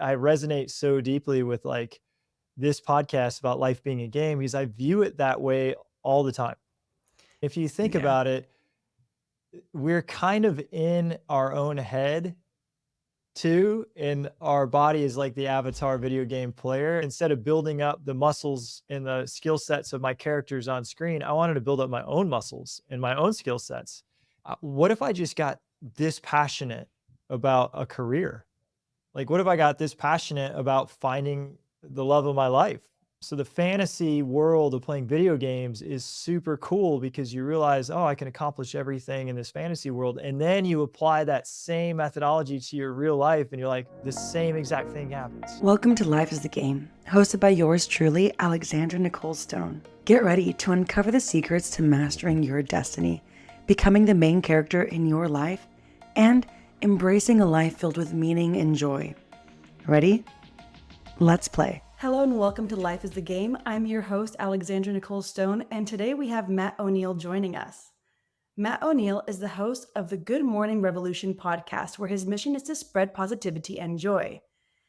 I resonate so deeply with like this podcast about life being a game because I view it that way all the time. If you think Yeah. about it, we're kind of in our own head too, and our body is like the avatar video game player. Instead of building up the muscles and the skill sets of my characters on screen, I wanted to build up my own muscles and my own skill sets. What if I just got this passionate about a career? Like, what if I got this passionate about finding the love of my life? So the fantasy world of playing video games is super cool because you realize, oh, I can accomplish everything in this fantasy world. And then you apply that same methodology to your real life, and you're like, the same exact thing happens. Welcome to Life is the Game, hosted by yours truly, Alexandra Nicole Stone. Get ready to uncover the secrets to mastering your destiny, becoming the main character in your life, and embracing a life filled with meaning and joy. Ready? Let's play. Hello and welcome to Life is the Game. I'm your host, Alexandra Nicole Stone, and today we have Matt O'Neill joining us. Matt O'Neill is the host of the Good Morning Revolution podcast, where his mission is to spread positivity and joy.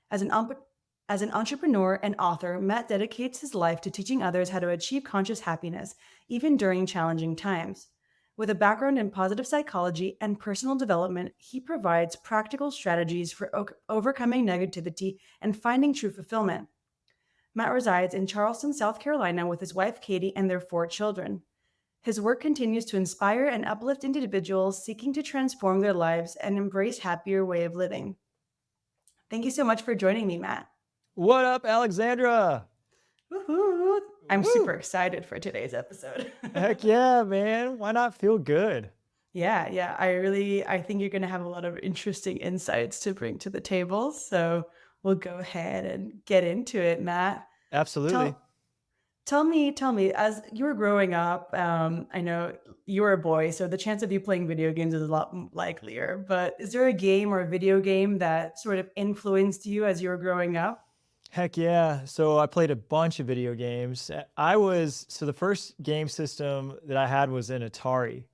As an entrepreneur and author, Matt dedicates his life to teaching others how to achieve conscious happiness, even during challenging times. With a background in positive psychology and personal development, he provides practical strategies for overcoming negativity and finding true fulfillment. Matt resides in Charleston, South Carolina, with his wife Katie and their 4 children. His work continues to inspire and uplift individuals seeking to transform their lives and embrace a happier way of living. Thank you so much for joining me, Matt. What up, Alexandra? Woohoo! I'm super Woo! excited for today's episode. Heck yeah, man. Why not feel good? Yeah. I think you're going to have a lot of interesting insights to bring to the table. So we'll go ahead and get into it, Matt. Absolutely. Tell tell me, as you were growing up, I know you were a boy, so the chance of you playing video games is a lot likelier. But is there a game or a video game that sort of influenced you as you were growing up? Heck yeah. So I played a bunch of video games. So the first game system that I had was an Atari.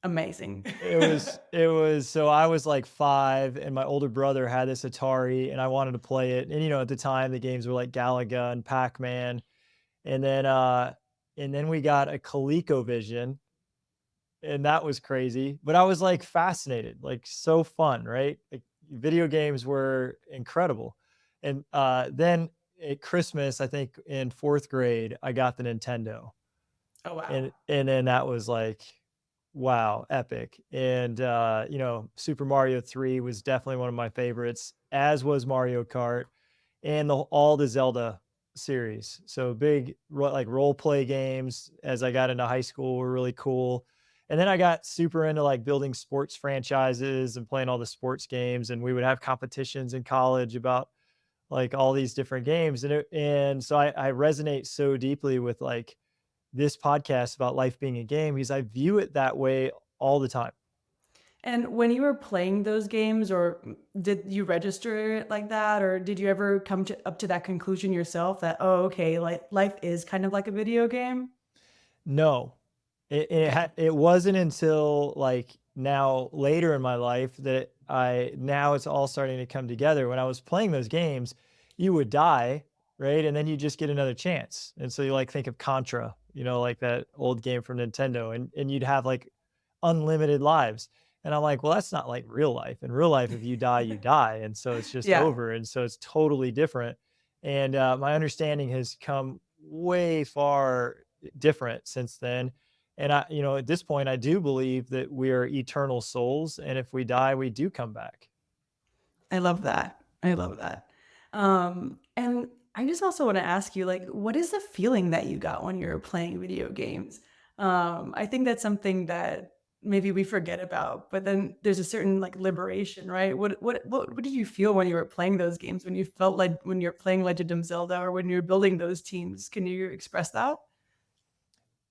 Amazing. So I was like 5 and my older brother had this Atari and I wanted to play it. And at the time the games were like Galaga and Pac-Man. And then we got a ColecoVision and that was crazy. But I was like fascinated, like so fun, right? Like video games were incredible. And then at Christmas, I think in 4th grade, I got the Nintendo. Oh wow. And then that was like, wow, epic. And Super Mario 3 was definitely one of my favorites, as was Mario Kart and all the Zelda series. So big like role play games as I got into high school were really cool. And then I got super into like building sports franchises and playing all the sports games, and we would have competitions in college about like all these different games. And so I resonate so deeply with like this podcast about life being a game because I view it that way all the time. And when you were playing those games, or did you register it like that, or did you ever come up to that conclusion yourself that, oh, okay, like life is kind of like a video game? No, Okay. it wasn't until like now later in my life that now it's all starting to come together. When I was playing those games, you would die, right? And then you just get another chance. And so you like think of Contra, like that old game from Nintendo, and you'd have like unlimited lives. And I'm like, well, that's not like real life. In real life, if you die, you die. And so it's just Yeah. over. And so it's totally different. And my understanding has come way far different since then. And at this point, I do believe that we are eternal souls. And if we die, we do come back. I love that. I love that. And I just also want to ask you, like, what is the feeling that you got when you're playing video games? I think that's something that maybe we forget about, but then there's a certain like liberation, right? What did you feel when you were playing those games? When you felt like when you're playing Legend of Zelda, or when you're building those teams? Can you express that?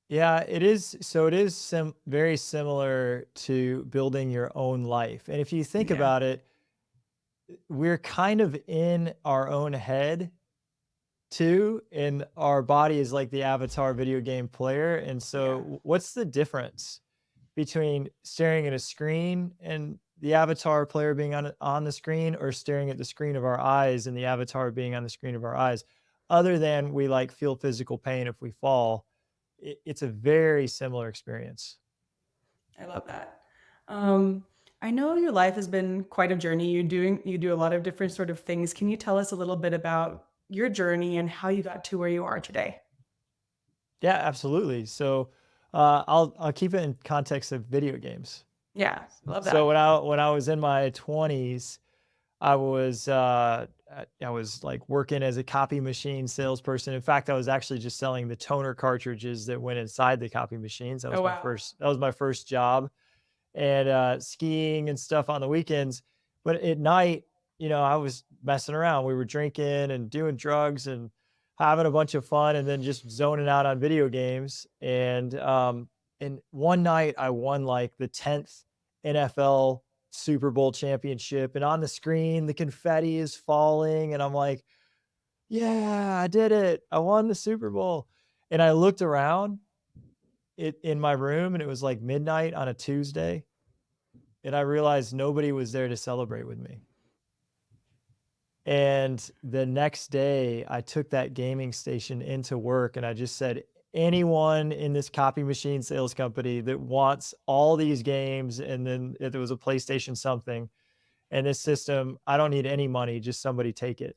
Yeah, it is. So it is very similar to building your own life. And if you think Yeah. about it, we're kind of in our own head too, and our body is like the avatar video game player. And so Yeah. what's the difference between staring at a screen and the avatar player being on the screen or staring at the screen of our eyes and the avatar being on the screen of our eyes. Other than we like feel physical pain if we fall, it's a very similar experience. I love that. Um, I know your life has been quite a journey. You do a lot of different sort of things. Can you tell us a little bit about your journey and how you got to where you are today? Yeah, absolutely. So I'll keep it in context of video games. Yeah, love So that. when I was in my 20s, I was like working as a copy machine salesperson. In fact, I was actually just selling the toner cartridges that went inside the copy machines. Oh wow. That was my first job, and skiing and stuff on the weekends. But at night, I was messing around. We were drinking and doing drugs and having a bunch of fun, and then just zoning out on video games. And one night, I won like the 10th NFL Super Bowl championship, and on the screen, the confetti is falling, and I'm like, "Yeah, I did it! I won the Super Bowl." And I looked around in my room, and it was like midnight on a Tuesday, and I realized nobody was there to celebrate with me. And the next day, I took that gaming station into work and I just said, anyone in this copy machine sales company that wants all these games, and then if there was a PlayStation something and this system, I don't need any money, just somebody take it.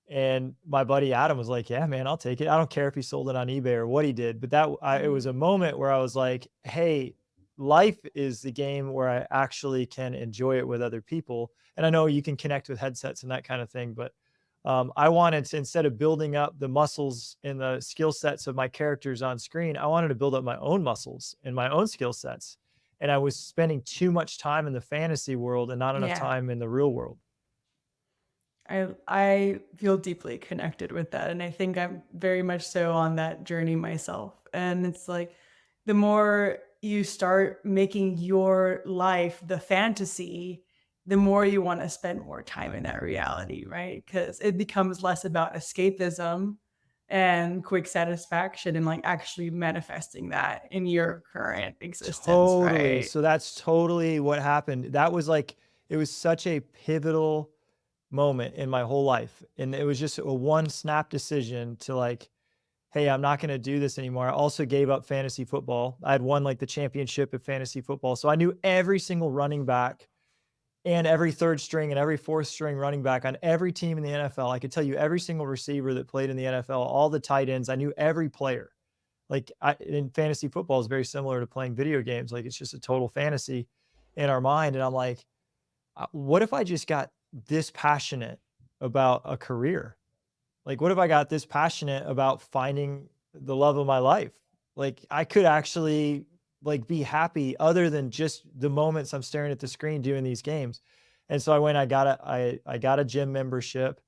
And my buddy Adam was like, "Yeah, man, I'll take it. I don't care if he sold it on eBay or what he did." But it was Mhm. a moment where I was like, "Hey, life is the game where I actually can enjoy it with other people." And I know you can connect with headsets and that kind of thing, but I wanted to, instead of building up the muscles and the skill sets of my characters on screen, I wanted to build up my own muscles and my own skill sets. And I was spending too much time in the fantasy world and not enough Yeah. time in the real world. I feel deeply connected with that, and I think I'm very much so on that journey myself. And it's like the more you start making your life the fantasy, the more you want to spend more time in that reality, right? Because it becomes less about escapism and quick satisfaction and like actually manifesting that in your current existence, Totally. right? So that's totally what happened. That was like, it was such a pivotal moment in my whole life. And it was just a one snap decision to like, hey, I'm not going to do this anymore. I also gave up fantasy football. I had won like the championship of fantasy football. So I knew every single running back and every third string and every fourth string running back on every team in the NFL. I could tell you every single receiver that played in the NFL, all the tight ends. I knew every player. Like in fantasy football is very similar to playing video games. Like it's just a total fantasy in our mind. And I'm like, what if I just got this passionate about a career? Like, what if I got this passionate about finding the love of my life? Like, I could actually like be happy other than just the moments I'm staring at the screen doing these games. And so I went, I got a gym membership,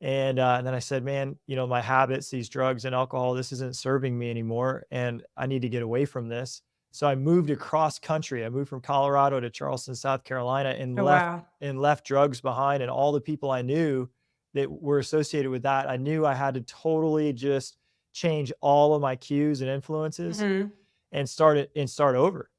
and then I said, "Man, my habits, these drugs and alcohol, this isn't serving me anymore, and I need to get away from this." So I moved across country. I moved from Colorado to Charleston, South Carolina, Oh wow. and left drugs behind, and all the people I knew that were associated with that. I knew I had to totally just change all of my cues and influences Hmm. and start over.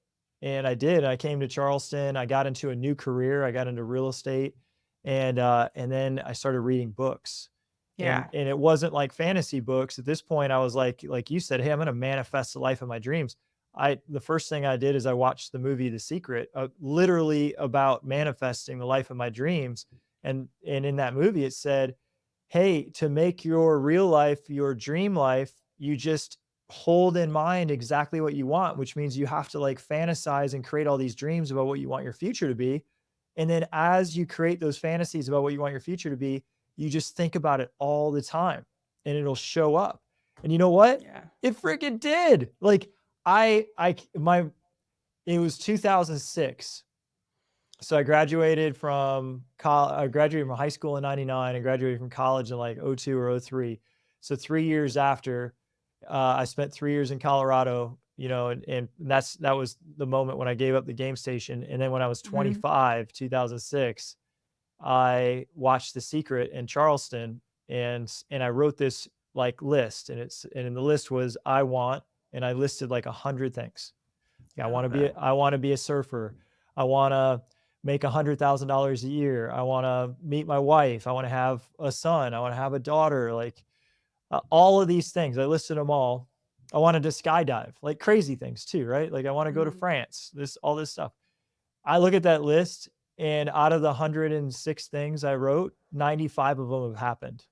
And I did. I came to Charleston. I got into a new career. I got into real estate, and then I started reading books. Yeah. And it wasn't like fantasy books. At this point, I was like you said, "Hey, I'm going to manifest the life of my dreams." The first thing I did is I watched the movie The Secret, literally about manifesting the life of my dreams. And in that movie, it said, "Hey, to make your real life your dream life, you just hold in mind exactly what you want," which means you have to like fantasize and create all these dreams about what you want your future to be. And then as you create those fantasies about what you want your future to be, you just think about it all the time and it'll show up. And you know what? Yeah. It freaking did. Like I my it was 2006. So I graduated from high school in 99 and graduated from college in like '02 or '03. So 3 years after, I spent 3 years in Colorado, and that was the moment when I gave up the game station. And then when I was Mhm. 25, 2006, I watched The Secret in Charleston, and I wrote this like list, and in the list was and I listed like 100 things. Yeah, I love that. I want to be a surfer. I want to make $100,000 a year. I want to meet my wife. I want to have a son. I want to have a daughter. Like all of these things, I listed them all. I wanted to skydive, like crazy things too, right? Like I want to go to Mhm. France, all this stuff. I look at that list, and out of the 106 things I wrote, 95 of them have happened.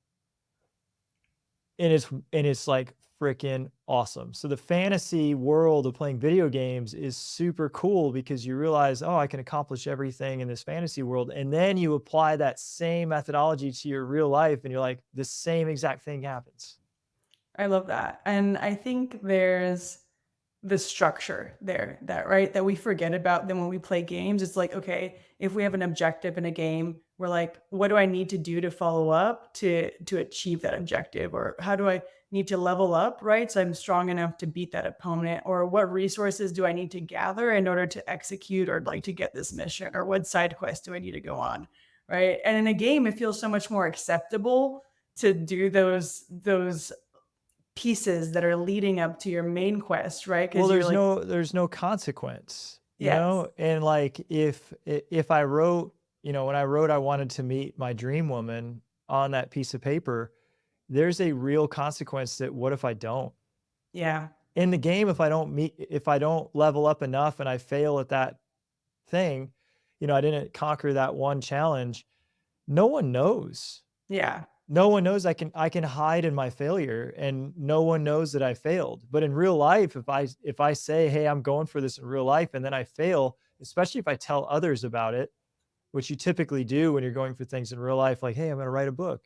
And it's like freaking awesome. So the fantasy world of playing video games is super cool because you realize, oh, I can accomplish everything in this fantasy world. And then you apply that same methodology to your real life, and you're like, the same exact thing happens. I love that. And I think there's the structure there that right that we forget about then when we play games. It's like, okay, if we have an objective in a game, we're like, what do I need to do to follow up to achieve that objective? Or how do I need to level up, right? So I'm strong enough to beat that opponent, or what resources do I need to gather in order to execute or like to get this mission, or what side quest do I need to go on? Right. And in a game, it feels so much more acceptable to do those pieces that are leading up to your main quest, right? Well, Because you're like, there's no consequence, yes, and like if I wrote, when I wrote I wanted to meet my dream woman on that piece of paper, there's a real consequence that what if I don't? yeah, In the game, if I don't level up enough and I fail at that thing, I didn't conquer that one challenge, no one knows. yeah, No one knows. I can hide in my failure, and no one knows that I failed. But in real life, if I say, "Hey, I'm going for this in real life," and then I fail, especially if I tell others about it, which you typically do when you're going for things in real life, like, "Hey, I'm gonna write a book."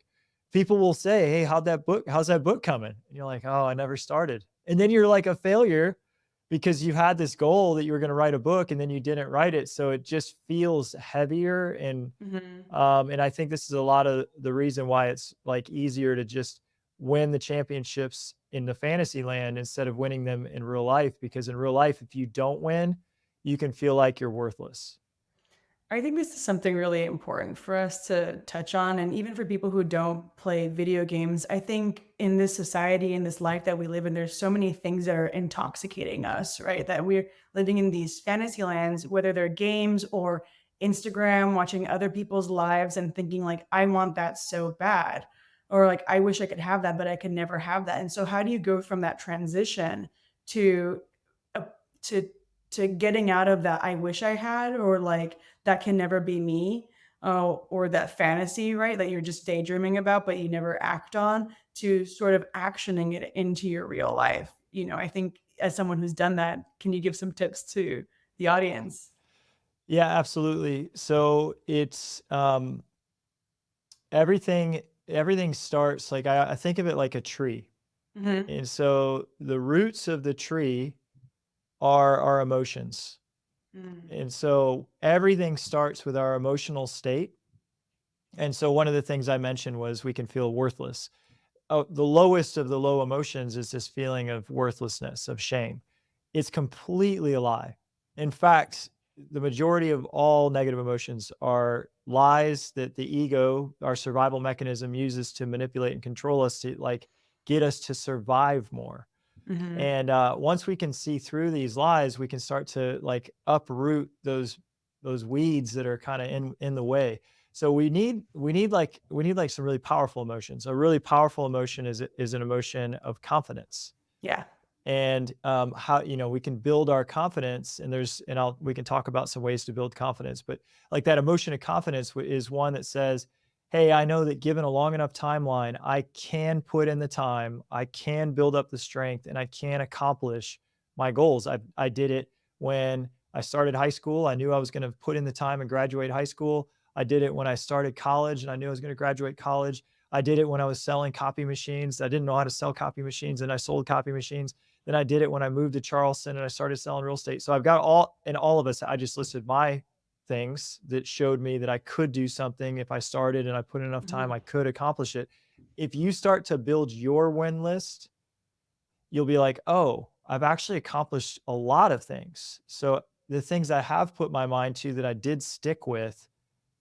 People will say, "Hey, how's that book coming?" And you're like, "Oh, I never started." And then you're like a failure because you had this goal that you were gonna write a book and then you didn't write it. So it just feels heavier, mhm. and I think this is a lot of the reason why it's like easier to just win the championships in the fantasy land instead of winning them in real life. Because in real life, if you don't win, you can feel like you're worthless. I think this is something really important for us to touch on. And even for people who don't play video games, I think in this society, in this life that we live in, there's so many things that are intoxicating us, right? That we're living in these fantasy lands, whether they're games or Instagram, watching other people's lives and thinking, like, I want that so bad. Or like, I wish I could have that, but I could never have that. And so, how do you go from that transition to, uh, to, to getting out of that I wish I had, or like that can never be me, or that fantasy, right? That you're just daydreaming about, but you never act on, to sort of actioning it into your real life. I think as someone who's done that, can you give some tips to the audience? Yeah, absolutely. So it's everything starts like I think of it like a tree. Hmm. And so the roots of the tree are our emotions. Mm. And so everything starts with our emotional state. And so one of the things I mentioned was we can feel worthless. Oh, the lowest of the low emotions is this feeling of worthlessness, of shame. It's completely a lie. In fact, the majority of all negative emotions are lies that the ego, our survival mechanism, uses to manipulate and control us to like get us to survive more. Hmm. And once we can see through these lies, we can start to like uproot those weeds that are kind of in the way. So we need like some really powerful emotions. A really powerful emotion is an emotion of confidence. Yeah. And how we can build our confidence, and we can talk about some ways to build confidence, but like that emotion of confidence is one that says, hey, I know that given a long enough timeline, I can put in the time, I can build up the strength, and I can accomplish my goals. I did it when I started high school. I knew I was going to put in the time and graduate high school. I did it when I started college and I knew I was going to graduate college. I did it when I was selling copy machines. I didn't know how to sell copy machines, and I sold copy machines. Then I did it when I moved to Charleston and I started selling real estate. So I've got all of us, I just listed my things that showed me that I could do something. If I started and I put in enough time, Hmm. I could accomplish it. If you start to build your win list, you'll be like, oh, I've actually accomplished a lot of things. So the things I have put my mind to that I did stick with,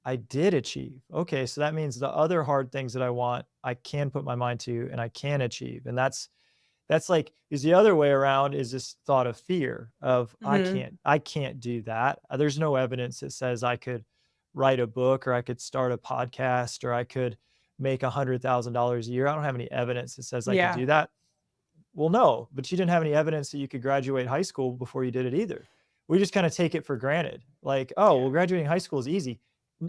I did achieve. Okay, so that means the other hard things that I want, I can put my mind to and I can achieve. And that's like is the other way around is this thought of fear of Hmm. I can't do that. There's no evidence that says I could write a book, or I could start a podcast, or I could make $100,000 a year. I don't have any evidence that says I could Yeah. do that. Well, no, but you didn't have any evidence that you could graduate high school before you did it either. We just kind of take it for granted. Like, oh, Yeah. well, graduating high school is easy.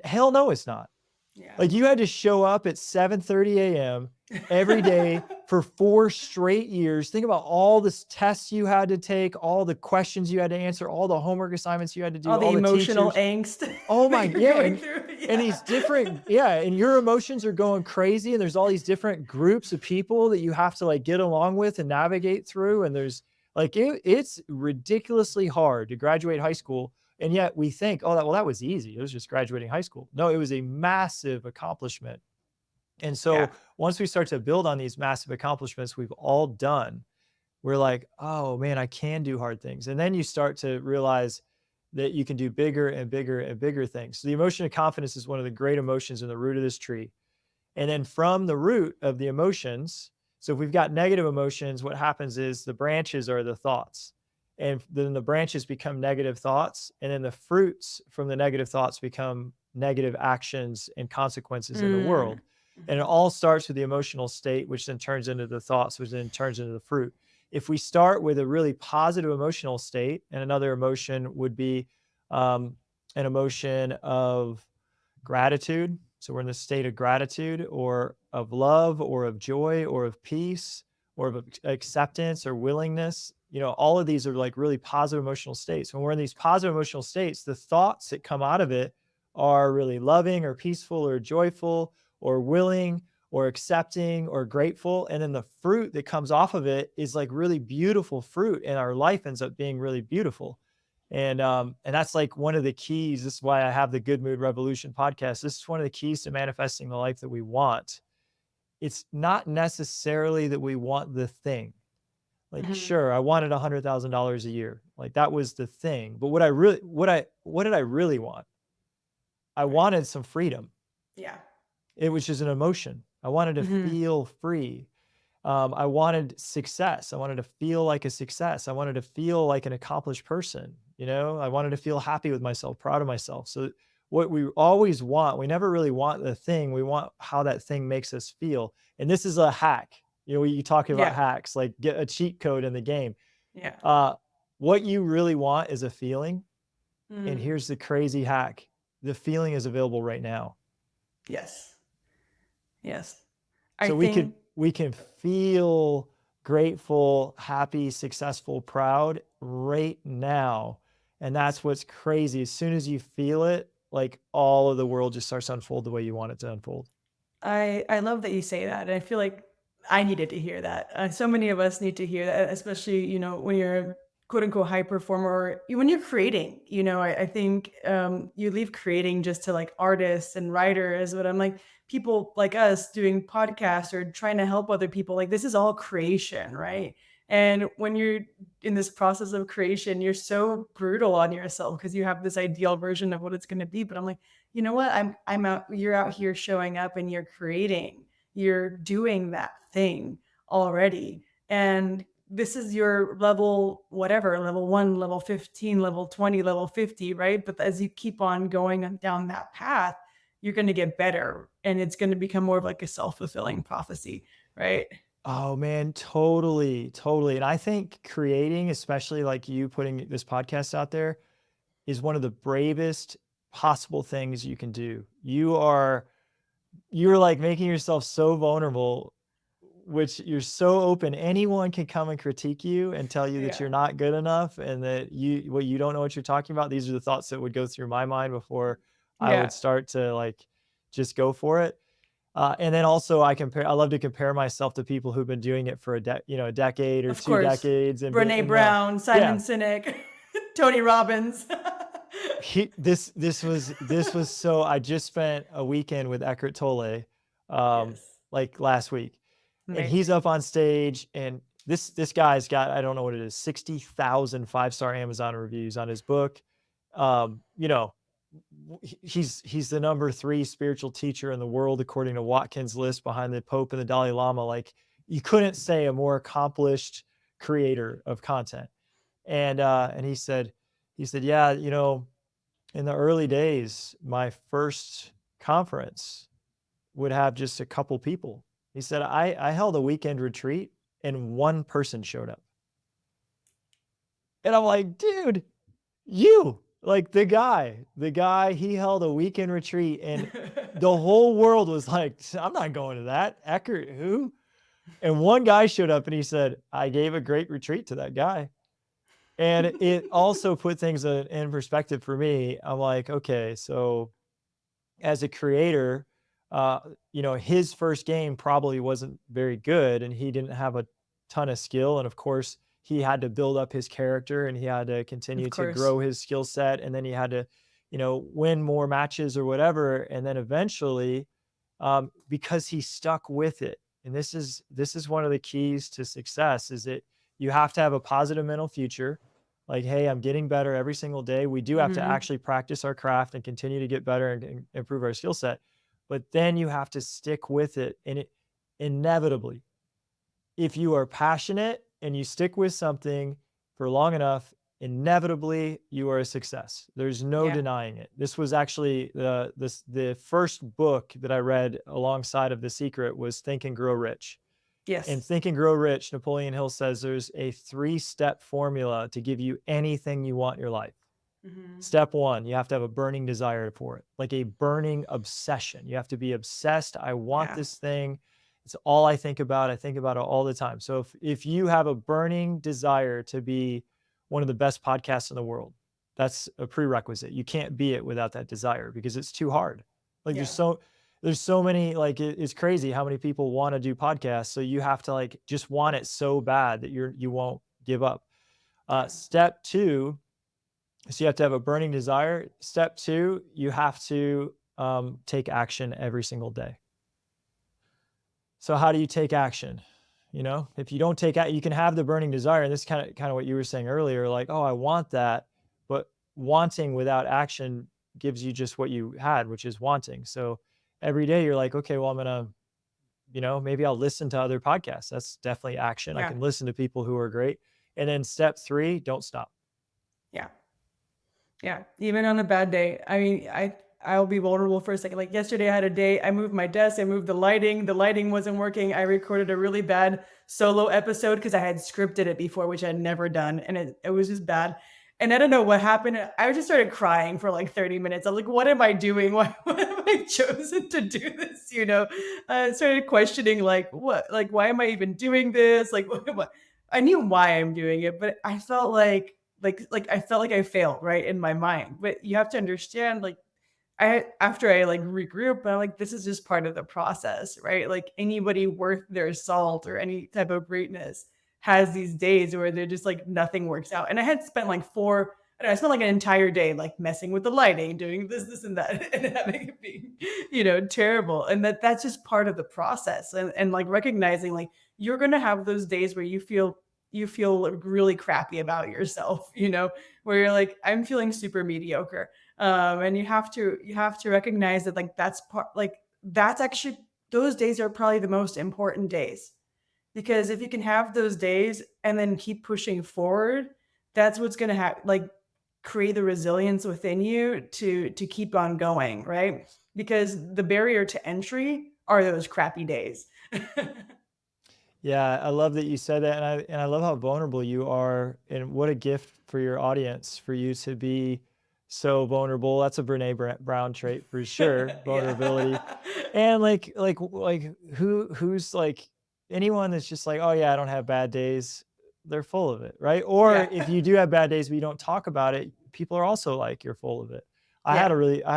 Hell no, it's not. Yeah. Like, you had to show up at 7:30 a.m. every day for 4 straight years. Think about all the tests you had to take, all the questions you had to answer, all the homework assignments you had to do, All the all the emotional teachers. angst Oh that my, you're yeah, going and through. these Yeah. different, yeah, and your emotions are going crazy, and there's all these different groups of people that you have to like get along with and navigate through, and there's like it's ridiculously hard to graduate high school, and yet we think, oh, that was easy. It was just graduating high school. No, it was a massive accomplishment. And Yeah. so once we start to build on these massive accomplishments we've all done, we're like, oh man, I can do hard things. And then you start to realize that you can do bigger and bigger and bigger things. So the emotion of confidence is one of the great emotions in the root of this tree. And then from the root of the emotions, so if we've got negative emotions, what happens is the branches are the thoughts. And then the branches become negative thoughts. And then the fruits from the negative thoughts become negative actions and consequences in the Mm. world. And it all starts with the emotional state, which then turns into the thoughts, which then turns into the fruit. If we start with a really positive emotional state, and another emotion would be um, an emotion of gratitude. So we're in the state of gratitude, or of love, or of joy, or of peace, or of acceptance or willingness. All of these are like really positive emotional states. When we're in these positive emotional states, the thoughts that come out of it are really loving or peaceful or joyful or willing or accepting or grateful. And then the fruit that comes off of it is like really beautiful fruit, and our life ends up being really beautiful. And that's like one of the keys. This is why I have the Good Mood Revolution podcast. This is one of the keys to manifesting the life that we want. It's not necessarily that we want the thing. Like, Mhm. sure, I wanted $100,000 a year. Like, that was the thing. But what did I really want? I Right. wanted some freedom. Yeah. It was just an emotion. I wanted to Mhm. feel free. I wanted success. I wanted to feel like a success. I wanted to feel like an accomplished person. I wanted to feel happy with myself, proud of myself. So what we always want, we never really want the thing. We want how that thing makes us feel. And this is a hack. You talking about Yeah. hacks, like get a cheat code in the game. Yeah. Uh, what you really want is a feeling. And Mm. here's the crazy hack. The feeling is available right now. Yes. Yes. I So think we can feel grateful, happy, successful, proud right now. And that's what's crazy. As soon as you feel it, like all of the world just starts to unfold the way you want it to unfold. I love that you say that, and I feel like I needed to hear that. So many of us need to hear that, especially when you're a quote unquote high performer, or when you're creating. I think you leave creating just to like artists and writers, but I'm like people like us doing podcasts or trying to help other people. Like this is all creation, right? And when you're in this process of creation, you're so brutal on yourself because you have this ideal version of what it's going to be. But I'm like, you know what? I'm out, you're out here showing up and you're creating, you're doing that thing already. And this is your level, whatever, level 1, level 15, level 20, level 50, right? But as you keep on going down that path, you're going to get better, and it's going to become more of like a self-fulfilling prophecy, right? Oh man, totally, totally. And I think creating, especially like you putting this podcast out there, is one of the bravest possible things you can do. You're like making yourself so vulnerable, which you're so open. Anyone can come and critique you and tell you that Yeah. you're not good enough, and that you don't know what you're talking about. These are the thoughts that would go through my mind before I Yeah. would start to like just go for it. And then also I love to compare myself to people who've been doing it for a decade or Of two course. decades, Brene and now, Brown, Simon yeah, Sinek, Tony Robbins. this was so. I just spent a weekend with Eckhart Tolle, Yes. like last week, and he's Amazing. up on stage, and this guy's got, I don't know what it is, 60,000 5-star Amazon reviews on his book. You know, he's the number 3 spiritual teacher in the world according to Watkins' list, behind the Pope and the Dalai Lama. Like, you couldn't say a more accomplished creator of content. And he said, yeah, In the early days, my first conference would have just a couple people. He said, I held a weekend retreat and one person showed up. And I'm like, dude, you, like the guy, he held a weekend retreat and the whole world was like, I'm not going to that. Eckert, who? And one guy showed up and he said, I gave a great retreat to that guy. And it also put things in perspective for me. I'm like, okay, so as a creator, uh, his first game probably wasn't very good and he didn't have a ton of skill. And of course, he had to build up his character and he had to continue Of to course. grow his skill set. And then he had to, win more matches or whatever. And then eventually, because he stuck with it. And this is one of the keys to success is that you have to have a positive mental future. Like, hey, I'm getting better every single day. We do have to Mhm. actually practice our craft and continue to get better and improve our skill set. But then you have to stick with it. And it inevitably, if you are passionate and you stick with something for long enough, inevitably you are a success. There's no Yeah. denying it. This was actually the first book that I read alongside of The Secret was Think and Grow Rich. In Yes. Think and Grow Rich, Napoleon Hill says there's a 3-step formula to give you anything you want in your life. Mhm. Step 1, you have to have a burning desire for it, like a burning obsession. You have to be obsessed. I want Yeah. this thing. It's all I think about. I think about it all the time. So if you have a burning desire to be one of the best podcasts in the world, that's a prerequisite. You can't be it without that desire because it's too hard. Like Yeah. there's so many, like it's crazy how many people want to do podcasts. So you have to like just want it so bad that you won't give up. Yeah. Step 2, so you have to have a burning desire. Step 2, you have to take action every single day. So how do you take action? If you don't take you can have the burning desire, and this is kind of what you were saying earlier, like, oh, I want that, but wanting without action gives you just what you had, which is wanting. So every day you're like, okay, well, I'm gonna, maybe I'll listen to other podcasts. That's definitely action. I Yeah. can listen to people who are great. And then step 3, don't stop. Yeah. Yeah, even on a bad day. I mean, I'll be vulnerable for a second. Like yesterday, I had a day. I moved my desk. I moved the lighting. The lighting wasn't working. I recorded a really bad solo episode because I had scripted it before, which I had never done, and it was just bad. And I don't know what happened. I just started crying for like 30 minutes. I'm like, what am I doing? Why have I chosen to do this? I started questioning like, why am I even doing this? Like, what? I knew why I'm doing it, but I felt like I felt like I failed, right, in my mind. But you have to understand, like, I after I like regroup, I'm like, this is just part of the process, right? Like anybody worth their salt or any type of greatness has these days where they're just like nothing works out. And I had spent like I don't know, I spent like an entire day like messing with the lighting, doing this and that, and having it be, terrible. And that's just part of the process. And like recognizing like you're gonna have those days where you feel really crappy about yourself, where you're like, I'm feeling super mediocre. And you have to recognize that like that's actually those days are probably the most important days, because if you can have those days and then keep pushing forward, that's what's going to create the resilience within you to keep on going, right? Because the barrier to entry are those crappy days. Yeah, I love that you said that, and I love how vulnerable you are, and what a gift for your audience for you to be so vulnerable. That's a Brown trait for sure, vulnerability. Yeah. And who's like anyone that's just like, oh yeah, I don't have bad days. They're full of it, right? Or Yeah. if you do have bad days but you don't talk about it, people are also like, you're full of it. Yeah. I had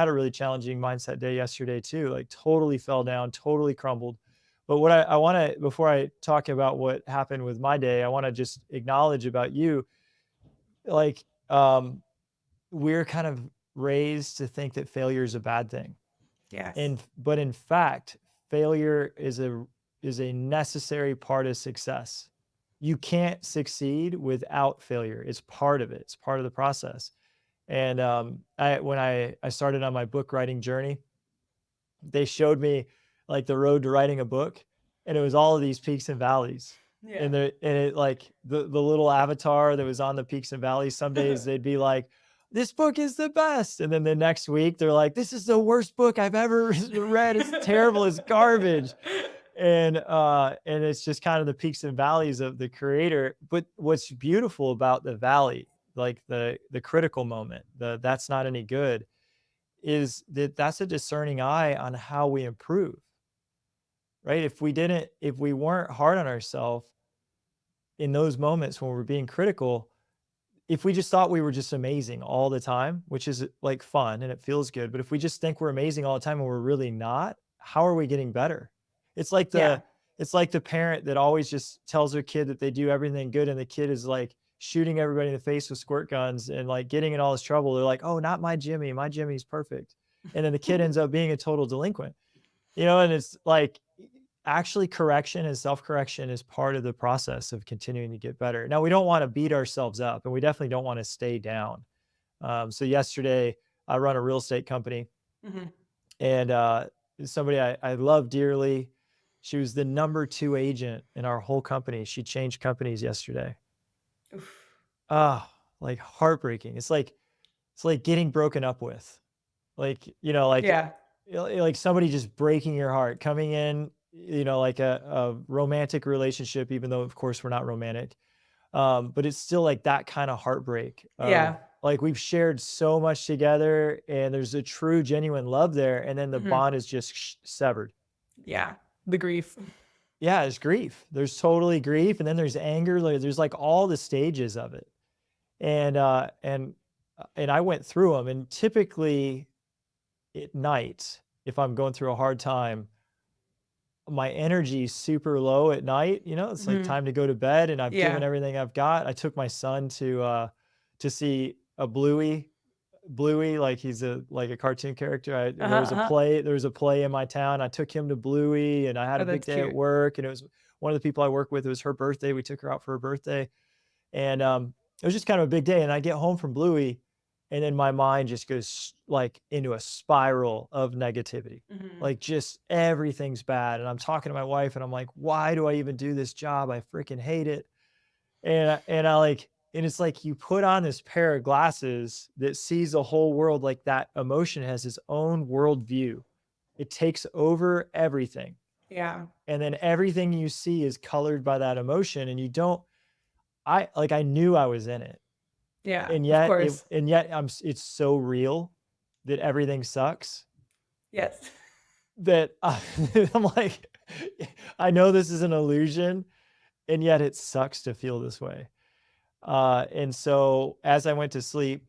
a really challenging mindset day yesterday too. Like totally fell down, totally crumbled. But what I want to, before I talk about what happened with my day, I want to just acknowledge about you. Like, we're kind of raised to think that failure is a bad thing. Yes. But in fact, failure is a necessary part of success. You can't succeed without failure. It's part of it. It's part of the process. And when I started on my book writing journey, they showed me like the road to writing a book, and it was all of these peaks and valleys. Yeah. And it like the little avatar that was on the peaks and valleys, some days they'd be like, this book is the best. And then the next week they're like, this is the worst book I've ever read. It's terrible. It's garbage. And it's just kind of the peaks and valleys of the creator. But what's beautiful about the valley, like the critical moment, the that's not any good, is that that's a discerning eye on how we improve, right? If we weren't hard on ourselves in those moments when we're being critical, if we just thought we were just amazing all the time, which is like fun and it feels good, but if we just think we're amazing all the time and we're really not, how are we getting better? It's like Yeah. the parent that always just tells their kid that they do everything good and the kid is like shooting everybody in the face with squirt guns and like getting in all this trouble. They're like, "Oh, not my Jimmy. My Jimmy's perfect." And then the kid ends up being a total delinquent. And it's like actually correction and self-correction is part of the process of continuing to get better. Now, we don't want to beat ourselves up and we definitely don't want to stay down. So yesterday I run a real estate company Mhm. and somebody I love dearly. She was the number 2 agent in our whole company. She changed companies yesterday. Oof. Ah, like heartbreaking. It's like getting broken up with. Like, Yeah. like somebody just breaking your heart, coming in, like a romantic relationship, even though of course we're not romantic. But it's still like that kind of heartbreak of Yeah. like we've shared so much together and there's a true, genuine love there. And then the Mhm. bond is just severed. Yeah. The grief. Yeah, there's grief. There's totally grief. And then there's anger. Like, there's like all the stages of it. And, and I went through them. And typically at night, if I'm going through a hard time, my energy is super low at night. It's like Mhm. time to go to bed and I've given Yeah. everything I've got. I took my son to see a Bluey, like he's like a cartoon character. Uh-huh, uh-huh. There was a play in my town. I took him to Bluey and I had Oh, a big that's day at cute. work and it was one of the people I work with. It was her birthday. We took her out for her birthday. And it was just kind of a big day. And I get home from Bluey and then my mind just goes like into a spiral of negativity. Mhm. Like just everything's bad. And I'm talking to my wife and I'm like, why do I even do this job? I freaking hate it. And it's like you put on this pair of glasses that sees the whole world like that emotion has its own worldview. It takes over everything. Yeah. And then everything you see is colored by that emotion. And you don't, I knew I was in it. Yeah. And Of yet course. it's so real that everything sucks Yes. that I'm like, I know this is an illusion. And yet it sucks to feel this way. And so as I went to sleep,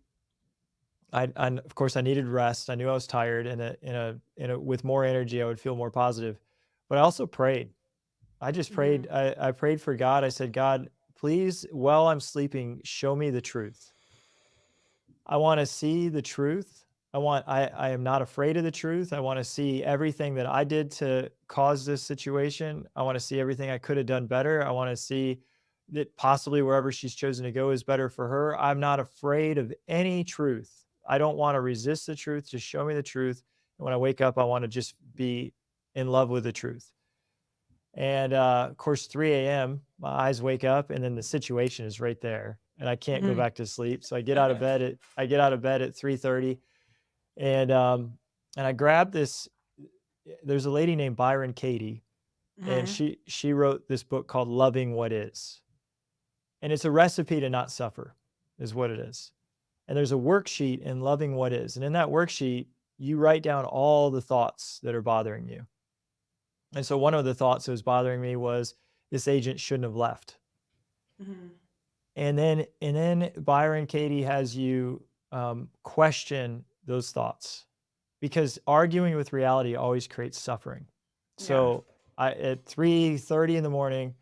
of course I needed rest. I knew I was tired, and with more energy, I would feel more positive. But I also prayed. I just prayed. Mhm. I prayed for God. I said, God, please, while I'm sleeping, show me the truth. I want to see the truth. I am not afraid of the truth. I want to see everything that I did to cause this situation. I want to see everything I could have done better. I want to see that possibly wherever she's chosen to go is better for her. I'm not afraid of any truth. I don't want to resist the truth. Just show me the truth. And when I wake up, I want to just be in love with the truth. And of course, 3 a.m., my eyes wake up, and then the situation is right there, and I can't go Mhm. back to sleep. So I get out of bed at 3:30, and I grab this. There's a lady named Byron Katie, and Mhm. she wrote this book called Loving What Is, and it's a recipe to not suffer, is what it is. And there's a worksheet in Loving What Is, and in that worksheet, you write down all the thoughts that are bothering you. And so one of the thoughts that was bothering me was this agent shouldn't have left. Mhm. And then Byron Katie has you question those thoughts because arguing with reality always creates suffering. Yeah. So at 3:30 in the morning,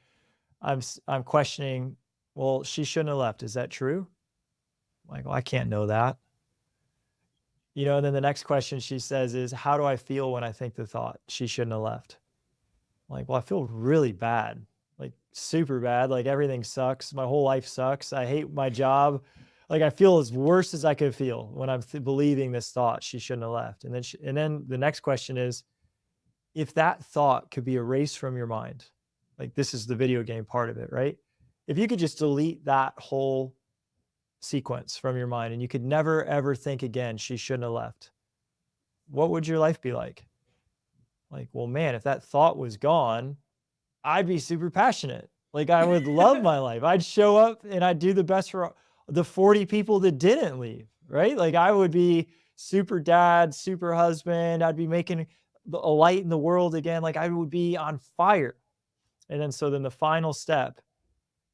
I'm questioning. Well, she shouldn't have left. Is that true? I'm like, well, I can't know that. And then the next question she says is, how do I feel when I think the thought she shouldn't have left? Like, well, I feel really bad, like super bad. Like everything sucks. My whole life sucks. I hate my job. Like I feel as worse as I could feel when I'm believing this thought she shouldn't have left. And then the next question is, if that thought could be erased from your mind, like this is the video game part of it, right? If you could just delete that whole sequence from your mind and you could never, ever think again, she shouldn't have left, what would your life be like? Like, well, man, if that thought was gone, I'd be super passionate. Like, I would love my life. I'd show up and I'd do the best for the 40 people that didn't leave, right? Like, I would be super dad, super husband. I'd be making a light in the world again. Like, I would be on fire. And then, so then the final step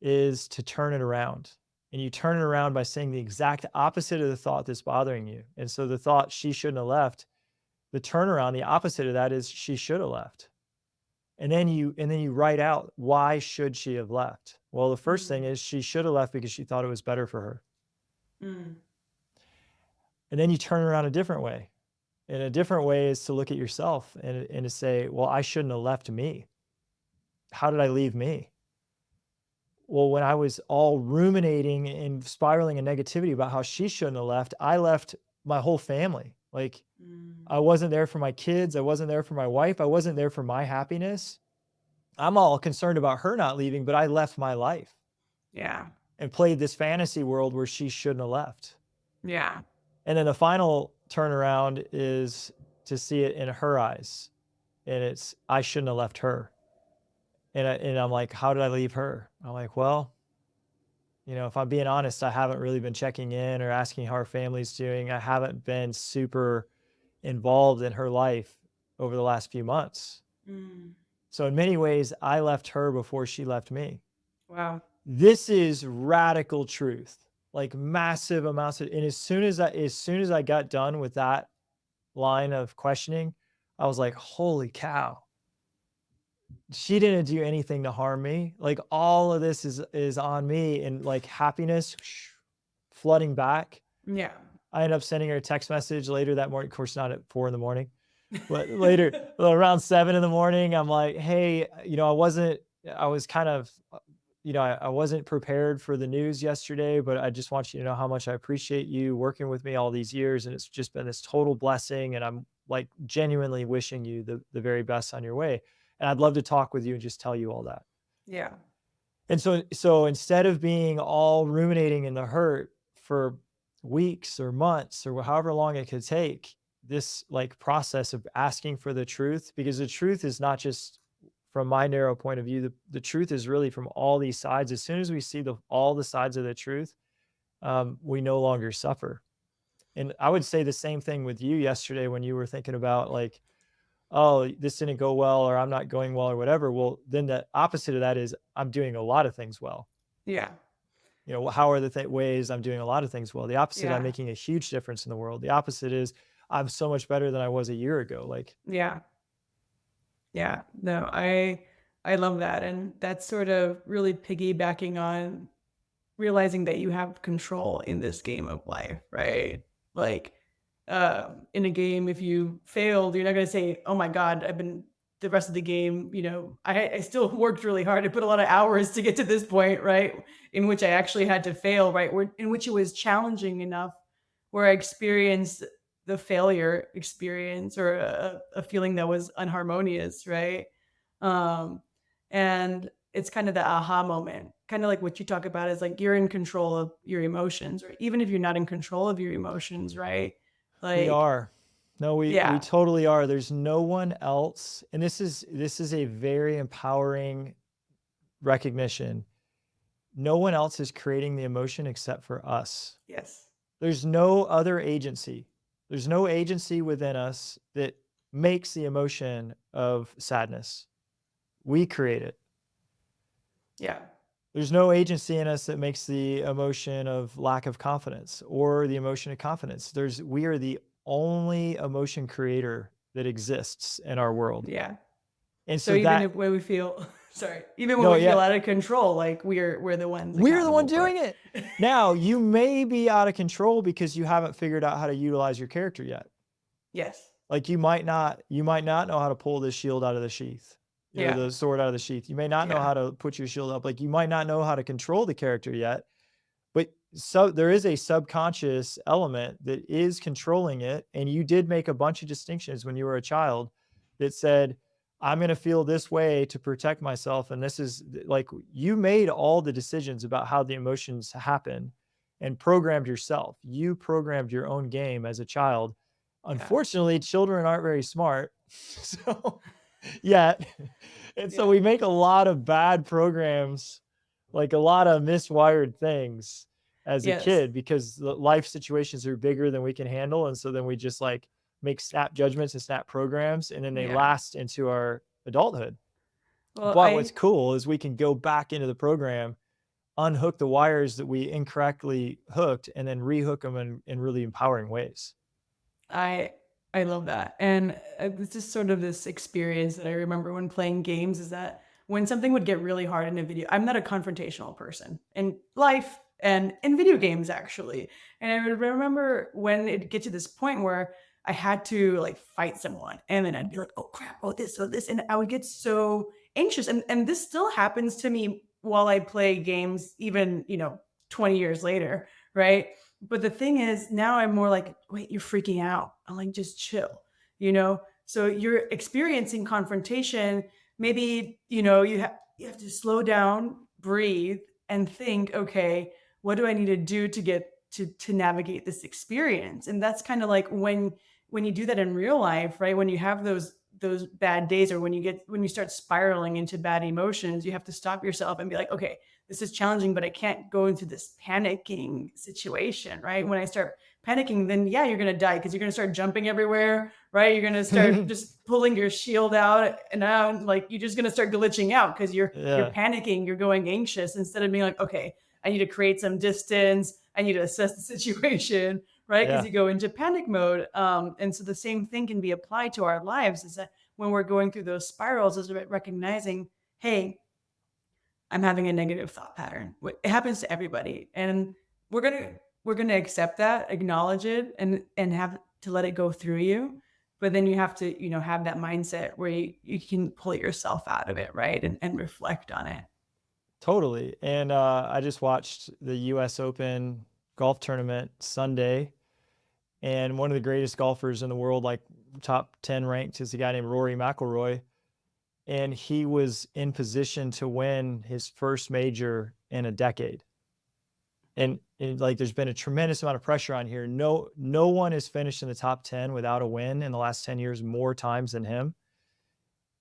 is to turn it around. And you turn it around by saying the exact opposite of the thought that's bothering you. And so the thought, she shouldn't have left, the turnaround, the opposite of that is she should have left. And then you write out, why should she have left? Well, the first thing is she should have left because she thought it was better for her. Mm. And then you turn it around a different way. And a different way is to look at yourself and to say, well, I shouldn't have left me. How did I leave me? Well, when I was all ruminating and spiraling in negativity about how she shouldn't have left, I left my whole family. Like, I wasn't there for my kids. I wasn't there for my wife. I wasn't there for my happiness. I'm all concerned about her not leaving, but I left my life Yeah. and played this fantasy world where she shouldn't have left. Yeah. And then the final turnaround is to see it in her eyes. And it's, I shouldn't have left her. And I'm like, how did I leave her? I'm like, well, if I'm being honest, I haven't really been checking in or asking how her family's doing. I haven't been super involved in her life over the last few months. So in many ways, I left her before she left me. Wow. This is radical truth, like massive amounts of, and as soon as I got done with that line of questioning, I was like, holy cow. She didn't do anything to harm me. Like, all of this is on me, and like happiness flooding back. Yeah. I ended up sending her a text message later that morning. Of course, not at 4 a.m, but later around 7 a.m, I'm like, hey, I was kind of, I wasn't prepared for the news yesterday, but I just want you to know how much I appreciate you working with me all these years. And it's just been this total blessing. And I'm like genuinely wishing you the very best on your way. And I'd love to talk with you and just tell you all that. Yeah. And so instead of being all ruminating in the hurt for weeks or months or however long it could take, this like process of asking for the truth, because the truth is not just from my narrow point of view, the truth is really from all these sides. As soon as we see all the sides of the truth, we no longer suffer. And I would say the same thing with you yesterday when you were thinking about like, oh, this didn't go well, or I'm not going well, or whatever. Well, then the opposite of that is I'm doing a lot of things well. Yeah. How are the ways I'm doing a lot of things well? The opposite, Yeah. I'm making a huge difference in the world. The opposite is I'm so much better than I was a year ago. Like, Yeah. Yeah. No, I love that. And that's sort of really piggybacking on realizing that you have control in this game of life, right? Like, in a game, if you failed, you're not going to say, oh my God, I've been the rest of the game, I still worked really hard. I put a lot of hours to get to this point, right? In which I actually had to fail, right? In which it was challenging enough where I experienced the failure experience or a feeling that was unharmonious, right? And it's kind of the aha moment, kind of like what you talk about is like you're in control of your emotions, or even if you're not in control of your emotions, right? we Like, are. No, we yeah, totally are. There's no one else. And this is a very empowering recognition. No one else is creating the emotion except for us. yes, There's no other agency. There's no agency within us that makes the emotion of sadness. We create it. yeah, There's no agency in us that makes the emotion of lack of confidence or the emotion of confidence. We are the only emotion creator that exists in our world. yeah. And So so even that, if when we feel, sorry, even when no, we feel yeah, out of control, like we're the ones we're the one accountable for doing it. Now, you may be out of control because you haven't figured out how to utilize your character yet. Yes. Like you might not know how to pull this shield out of the sheath, Yeah. the sword out of the sheath. You may not know Yeah. how to put your shield up. Like you might not know how to control the character yet, but there is a subconscious element that is controlling it. And you did make a bunch of distinctions when you were a child that said, I'm going to feel this way to protect myself. And this is like, you made all the decisions about how the emotions happen. and programmed yourself. You programmed your own game as a child. Yeah. Unfortunately, children aren't very smart. So yet. And so Yeah. we make a lot of bad programs, like a lot of miswired things as a Yes. kid because the life situations are bigger than we can handle. And so then we just like make snap judgments and snap programs, and then they Yeah. last into our adulthood. Well, But what's cool is we can go back into the program, unhook the wires that we incorrectly hooked, and then rehook them in really empowering ways. I I love that. And it's just sort of this experience that I remember when playing games is that when something would get really hard in a video, I'm not a confrontational person in life and in video games actually. And I would remember when it get to this point where I had to like fight someone and then I'd be like, oh crap, oh this, and I would get so anxious. And this still happens to me while I play games, even, 20 years later, right? But the thing is, now I'm more like, wait, you're freaking out. I'm like, just chill, you know? So you're experiencing confrontation. Maybe, you have to slow down, breathe, and think, okay, what do I need to do to get to navigate this experience? And that's kind of like when you do that in real life, right? When you have those bad days, or when you start spiraling into bad emotions, you have to stop yourself and be like, okay, this is challenging, but I can't go into this panicking situation, right? When I start panicking, then yeah, you're going to die because you're going to start jumping everywhere, right? You're going to start just pulling your shield out and out, like you're just going to start glitching out because you're Yeah. panicking, you're going anxious instead of being like, okay, I need to create some distance. I need to assess the situation, right? Because Yeah. you go into panic mode. And so the same thing can be applied to our lives, is that when we're going through those spirals, is recognizing, hey, I'm having a negative thought pattern. It happens to everybody. And we're gonna we're gonna accept that, acknowledge it, and have to let it go through you. But then you have to, have that mindset where you can pull yourself out of it, right? And reflect on it. Totally. And I just watched the US Open golf tournament Sunday, and one of the greatest golfers in the world, like top 10 ranked, is a guy named Rory McIlroy. And he was in position to win his first major in a decade. And like there's been a tremendous amount of pressure on here. No one has finished in the top 10 without a win in the last 10 years more times than him.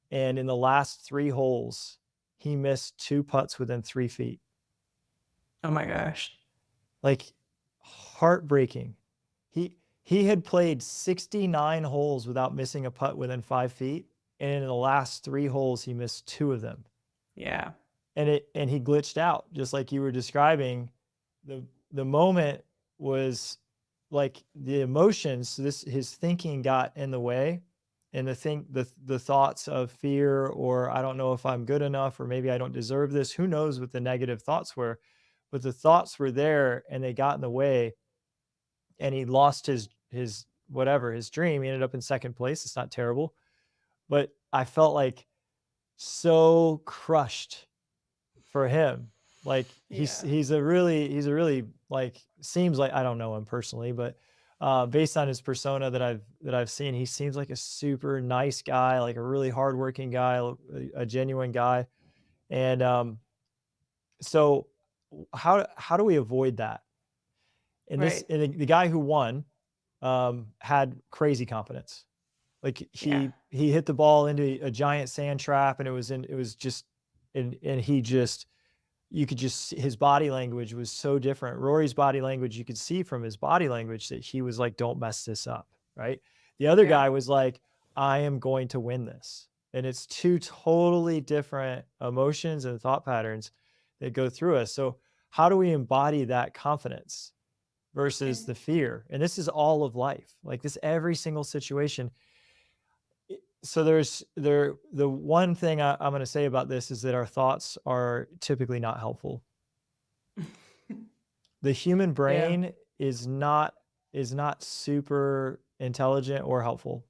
And in the last 3 holes, he missed 2 putts within 3 feet. Oh my gosh. Like heartbreaking. He had played 69 holes without missing a putt within 5 feet, and in the last 3 holes he missed 2 of them. Yeah. And he glitched out, just like you were describing. The moment was like the emotions, his thinking got in the way, and the thoughts of fear, or I don't know if I'm good enough, or maybe I don't deserve this. Who knows what the negative thoughts were, but the thoughts were there and they got in the way, and he lost his whatever, his dream. He ended up in second place. It's not terrible, but I felt like so crushed for him. Like he's a really like, seems like, I don't know him personally, but based on his persona that I've seen, he seems like a super nice guy, like a really hardworking guy, a genuine guy. And so how do we avoid that? And Right. the guy who won had crazy confidence. Like Yeah. he hit the ball into a giant sand trap, and it was just, and he just, you could just his body language was so different. Rory's body language, you could see from his body language that he was like, don't mess this up, right? The other Yeah. guy was like, I am going to win this. And it's 2 totally different emotions and thought patterns that go through us. So how do we embody that confidence versus And the fear? And this is all of life, like this, every single situation. So the one thing I'm going to say about this is that our thoughts are typically not helpful. The human yeah. brain is not super intelligent or helpful.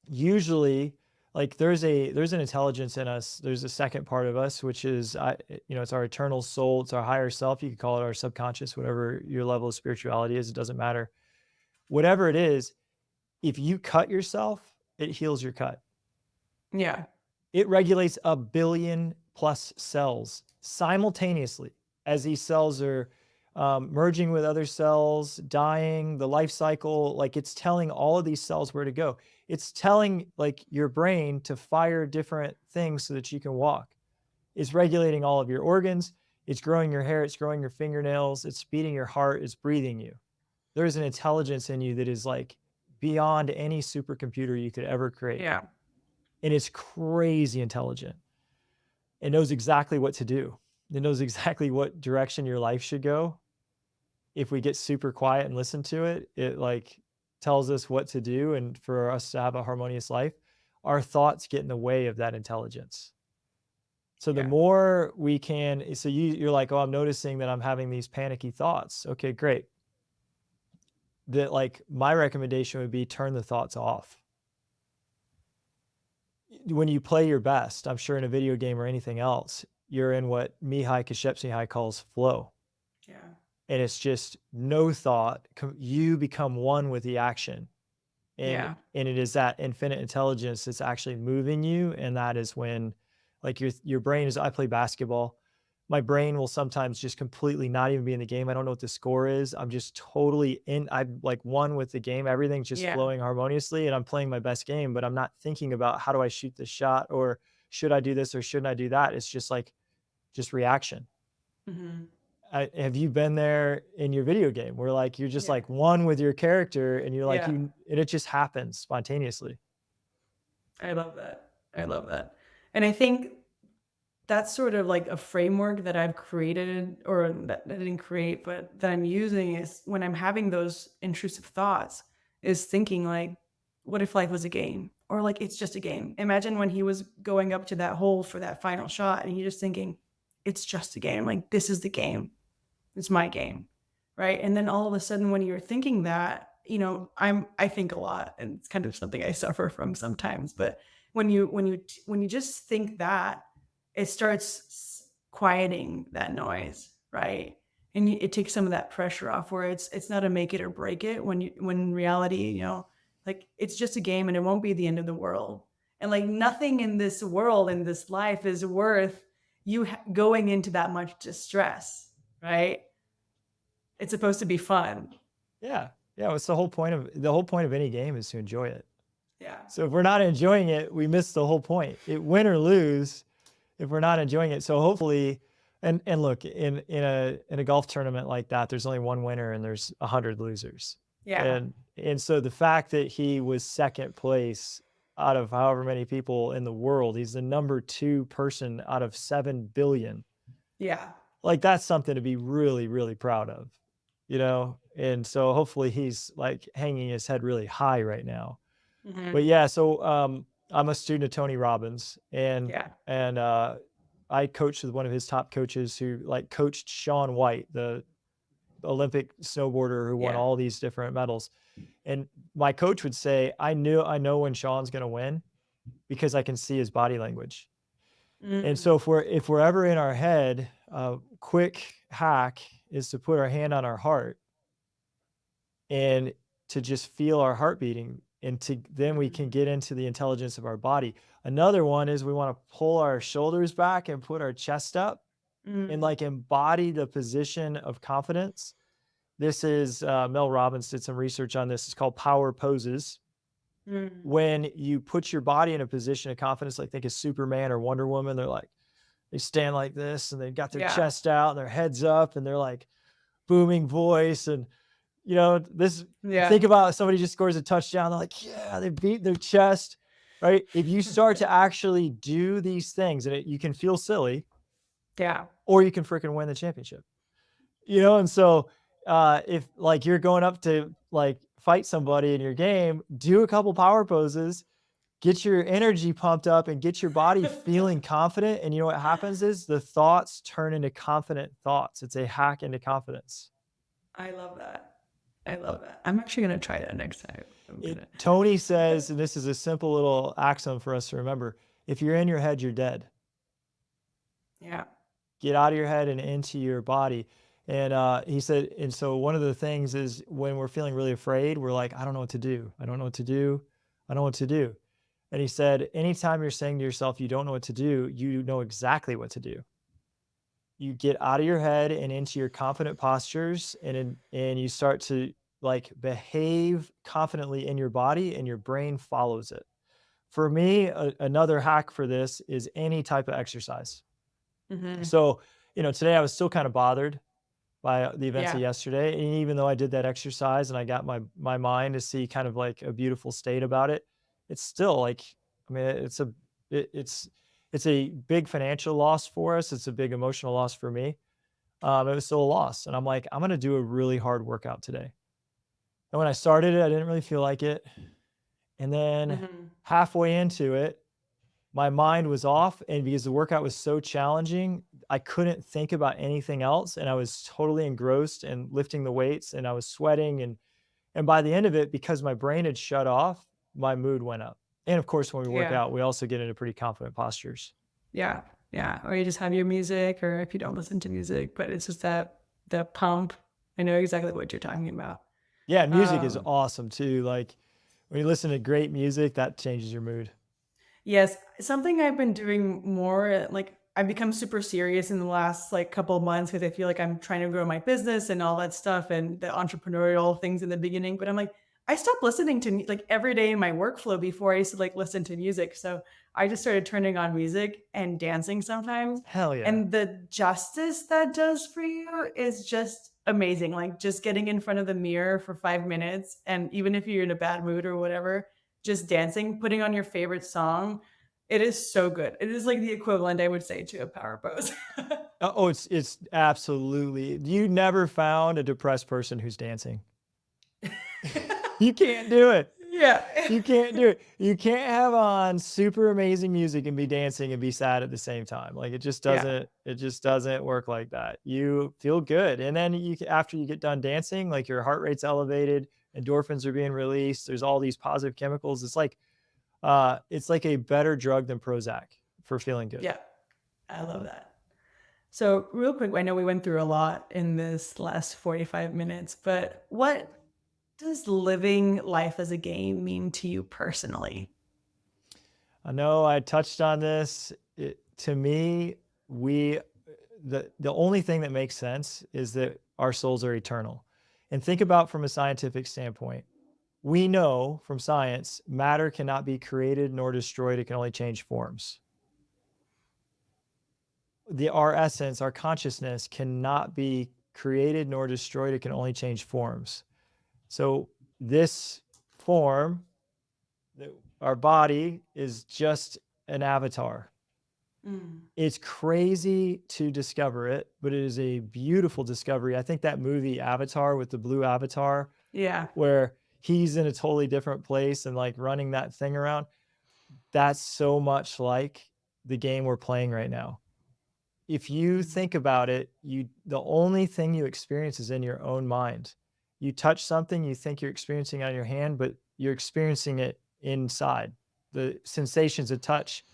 Usually, like there's an intelligence in us. There's a second part of us, which is it's our eternal soul. It's our higher self. You could call it our subconscious, whatever your level of spirituality is. It doesn't matter. Whatever it is, if you cut yourself, it heals your cut. Yeah. It regulates 1 billion plus cells simultaneously, as these cells are merging with other cells, dying, the life cycle. Like it's telling all of these cells where to go. It's telling like your brain to fire different things so that you can walk. It's regulating all of your organs. It's growing your hair. It's growing your fingernails. It's beating your heart. It's breathing you. There's an intelligence in you that is like beyond any supercomputer you could ever create. Yeah. And it's crazy intelligent. It knows exactly what to do. It knows exactly what direction your life should go. If we get super quiet and listen to it, it like tells us what to do and for us to have a harmonious life. Our thoughts get in the way of that intelligence. So the Yeah. more we can, so you're like, oh, I'm noticing that I'm having these panicky thoughts. Okay, great. That like my recommendation would be turn the thoughts off. When you play your best, I'm sure in a video game or anything else, you're in what Mihai Csikszentmihalyi calls flow. Yeah. And it's just no thought. You become one with the action. And it is that infinite intelligence that's actually moving you. And that is when like your brain is, I play basketball. My brain will sometimes just completely not even be in the game. I don't know what the score is. I'm just totally I'm like one with the game. Everything's just flowing harmoniously and I'm playing my best game, but I'm not thinking about how do I shoot this shot or should I do this or shouldn't I do that? It's just like, just reaction. Have you been there in your video game where like you're just like one with your character and you're like and it just happens spontaneously? I love that. I love that. And I think that's sort of like a framework that I've created, or that I didn't create, but that I'm using is when I'm having those intrusive thoughts, is thinking like, what if life was a game? Or like, it's just a game. Imagine when he was going up to that hole for that final shot and he's just thinking, it's just a game. Like, this is the game. It's my game. Right. And then all of a sudden, when you're thinking that, you know, I think a lot, and it's kind of something I suffer from sometimes. But when you just think that, it starts quieting that noise, right? And it takes some of that pressure off, where it's not a make it or break it, when in reality, you know, like it's just a game and it won't be the end of the world. And like nothing in this world, in this life, is worth you going into that much distress, right? It's supposed to be fun. Yeah. Yeah. It's the whole point of any game is to enjoy it. Yeah. So if we're not enjoying it, we miss the whole point. It win or lose if we're not enjoying it. So hopefully, and look, in a golf tournament like that, there's only one winner and there's 100 losers. Yeah. And so the fact that he was second place out of however many people in the world, he's the number 2 person out of 7 billion. Yeah. Like that's something to be really, really proud of, you know? And so hopefully he's like hanging his head really high right now. But yeah, so I'm a student of Tony Robbins, and I coached with one of his top coaches who like coached Shaun White, the Olympic snowboarder who won all these different medals. And my coach would say, I know when Shaun's going to win because I can see his body language. And so if we're ever in our head, quick hack is to put our hand on our heart and to just feel our heart beating. And then we can get into the intelligence of our body. Another one is we want to pull our shoulders back and put our chest up and like embody the position of confidence. This is Mel Robbins did some research on this. It's called power poses. When you put your body in a position of confidence, like think of Superman or Wonder Woman, they stand like this and they've got their chest out and their heads up and they're like booming voice. And you know, think about somebody just scores a touchdown. They're like, yeah, they beat their chest, right? If you start to actually do these things, and you can feel silly, or you can freaking win the championship, you know? And so if like you're going up to like fight somebody in your game, do a couple power poses, get your energy pumped up and get your body feeling confident. And you know what happens is the thoughts turn into confident thoughts. It's a hack into confidence. I love that. I love that. I'm actually going to try that next time. Tony says, and this is a simple little axiom for us to remember, if you're in your head, you're dead. Yeah. Get out of your head and into your body. And he said, and so one of the things is when we're feeling really afraid, we're like, I don't know what to do. I don't know what to do. I don't know what to do. And he said, anytime you're saying to yourself, you don't know what to do, you know exactly what to do. you get out of your head and into your confident postures, and you start to like behave confidently in your body, and your brain follows it. For me, another hack for this is any type of exercise. Mhm. So, today I was still kind of bothered by the events of Yeah. yesterday, and even though I did that exercise and I got my mind to see kind of like a beautiful state about it, it's still like, I mean, it's it's a big financial loss for us. It's a big emotional loss for me. It was still a loss, and I'm like, I'm gonna do a really hard workout today. And when I started it, I didn't really feel like it, and then Mhm. halfway into it, my mind was off, and because the workout was so challenging, I couldn't think about anything else, and I was totally engrossed in lifting the weights, and I was sweating, and by the end of it, because my brain had shut off, my mood went up. And of course, when we work Yeah. out, we also get into pretty confident postures. Yeah. Yeah. Or you just have your music, or if you don't listen to music, but it's just that the pump. I know exactly what you're talking about. Yeah, and music is Um, awesome too. Like when you listen to great music, that changes your mood. yes, something I've been doing more, like I've become super serious in the last like couple of months because I feel like I'm trying to grow my business and all that stuff and the entrepreneurial things in the beginning. But I'm like, I stopped listening to like every day in my workflow before I used to like listen to music. So I just started turning on music and dancing sometimes. Hell yeah. And the justice that does for you is just amazing. Like just getting in front of the mirror for 5 minutes. And even if you're in a bad mood or whatever, just dancing, putting on your favorite song, it is so good. It is like the equivalent, I would say, to a power pose. Oh, it's absolutely. You never found a depressed person who's dancing. You can't do it. Yeah. You can't do it. You can't have on super amazing music and be dancing and be sad at the same time. Like Yeah. it just doesn't work like that. You feel good. And then after you get done dancing, like your heart rate's elevated, endorphins are being released. There's all these positive chemicals. It's like a better drug than Prozac for feeling good. Yeah. I love that. So, real quick, I know we went through a lot in this last 45 minutes, but what does living life as a game mean to you personally? I know I touched on this. To me, we the only thing that makes sense is that our souls are eternal. And think about from a scientific standpoint. We know from science, matter cannot be created nor destroyed. It can only change forms. Our essence, our consciousness cannot be created nor destroyed. It can only change forms. So this form, our body, is just an avatar. Mm. It's crazy to discover it, but it is a beautiful discovery. I think that movie Avatar with the blue avatar, Yeah. where he's in a totally different place and like running that thing around, that's so much like the game we're playing right now. If you Mm. think about it, the only thing you experience is in your own mind. You touch something, you think you're experiencing it on your hand, but you're experiencing it inside. The sensations of touch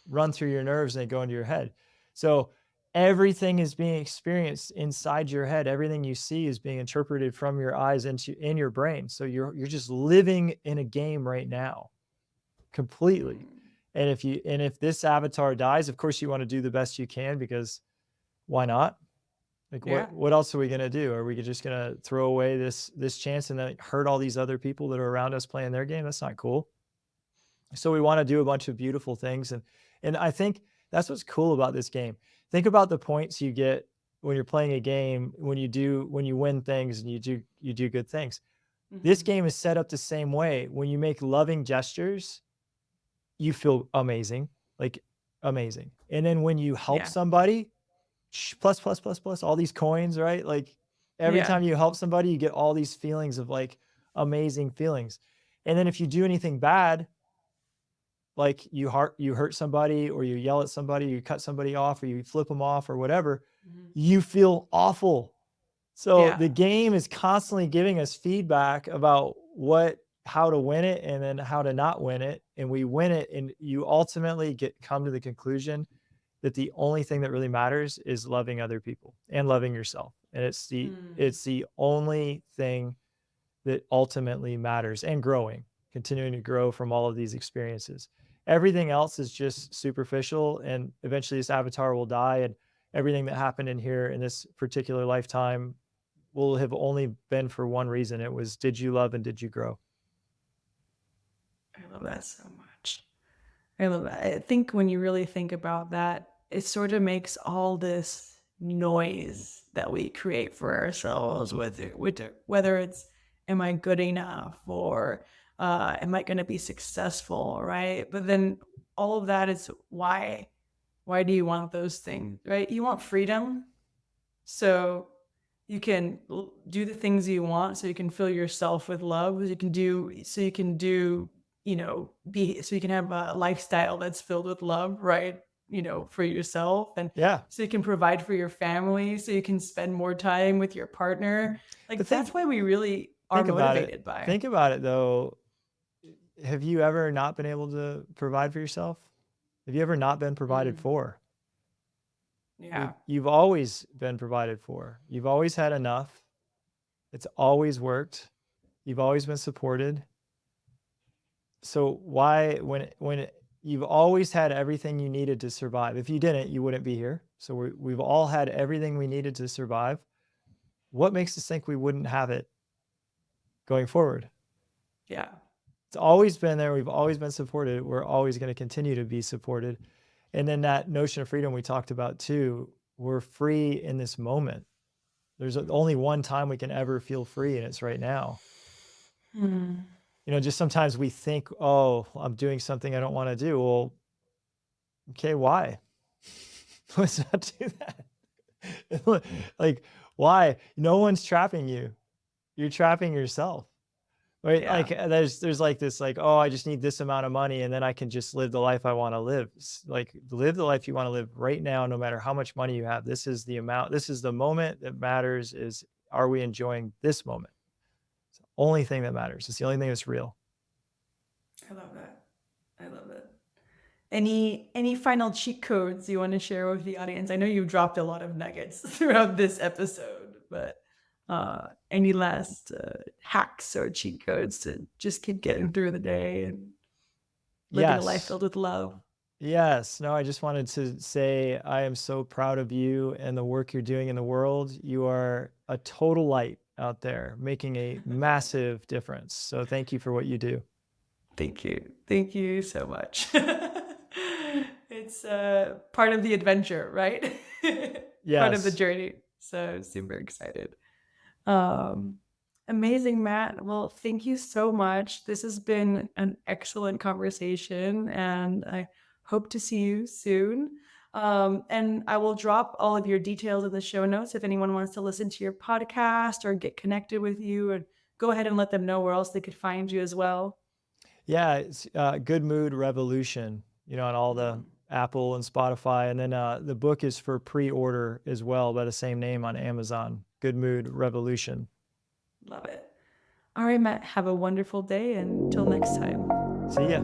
run through your nerves and they go into your head. So everything is being experienced inside your head. Everything you see is being interpreted from your eyes into in your brain. So you're just living in a game right now completely. Mm. And if this avatar dies, of course you want to do the best you can because why not? Like Yeah. what else are we gonna do? Are we just gonna throw away this chance and then hurt all these other people that are around us playing their game? That's not cool. So we want to do a bunch of beautiful things, and I think that's what's cool about this game. Think about the points you get when you're playing a game, when you win things and you do good things. This Mhm. game is set up the same way. When you make loving gestures, you feel amazing, like amazing. And then when you help Yeah. somebody, plus, plus, plus, plus, all these coins, right? Like every Yeah. time you help somebody, you get all these feelings of like amazing feelings. And then if you do anything bad, like you hurt somebody or you yell at somebody, you cut somebody off or you flip them off or whatever, Mhm. you feel awful. So Yeah. the game is constantly giving us feedback about how to win it and then how to not win it. And we win it, and you ultimately come to the conclusion that the only thing that really matters is loving other people and loving yourself. And Mm. it's the only thing that ultimately matters, and continuing to grow from all of these experiences. Everything else is just superficial, and eventually this avatar will die, and everything that happened in here in this particular lifetime will have only been for one reason. It was, did you love and did you grow? I love that so much. I love that. I think when you really think about that, it sort of makes all this noise that we create for ourselves, whether it's am I good enough or am I going to be successful, right? But then all of that is why. Why do you want those things, right? You want freedom, so you can do the things you want, so you can fill yourself with love, so you can do, so you can have a lifestyle that's filled with love, right? For yourself, and Yeah. so you can provide for your family, so you can spend more time with your partner. Like, But that's why we really are think about it. motivated by. Think about it though. Have you ever not been able to provide for yourself? Have you ever not been provided for? Yeah. You've always been provided for. You've always had enough. It's always worked. You've always been supported. So why, when you've always had everything you needed to survive? If you didn't, you wouldn't be here. So we've all had everything we needed to survive. What makes us think we wouldn't have it going forward? Yeah. It's always been there. We've always been supported. We're always going to continue to be supported. And then that notion of freedom we talked about too, we're free in this moment. There's only one time we can ever feel free, and it's right now. Just sometimes we think, oh, I'm doing something I don't want to do. Well, okay, why? Let's not do that. Like, why? No one's trapping you. You're trapping yourself. Right? Yeah. Like there's like this, like, oh, I just need this amount of money and then I can just live the life I want to live. Like, live the life you want to live right now, no matter how much money you have. This is the amount, this is the moment that matters, is, are we enjoying this moment? It's the only thing that matters. It's the only thing that's real. I love that. I love it. Any final cheat codes you want to share with the audience? I know you've dropped a lot of nuggets throughout this episode, but any last hacks or cheat codes to just keep getting through the day and living a life filled with love? Yes. No, I just wanted to say I am so proud of you and the work you're doing in the world. You are a total light out there, making a massive difference. So thank you for what you do. Thank you. Thank you so much. It's part of the adventure, right? Yes. Part of the journey. So super excited. Amazing, Matt. Well, thank you so much. This has been an excellent conversation, and I hope to see you soon. And I will drop all of your details in the show notes if anyone wants to listen to your podcast or get connected with you, and go ahead and let them know where else they could find you as well. Yeah, it's Good Mood Revolution, on all the Apple and Spotify. And then the book is for pre-order as well by the same name on Amazon, Good Mood Revolution. Love it. All right, Matt, have a wonderful day, and until next time. See ya.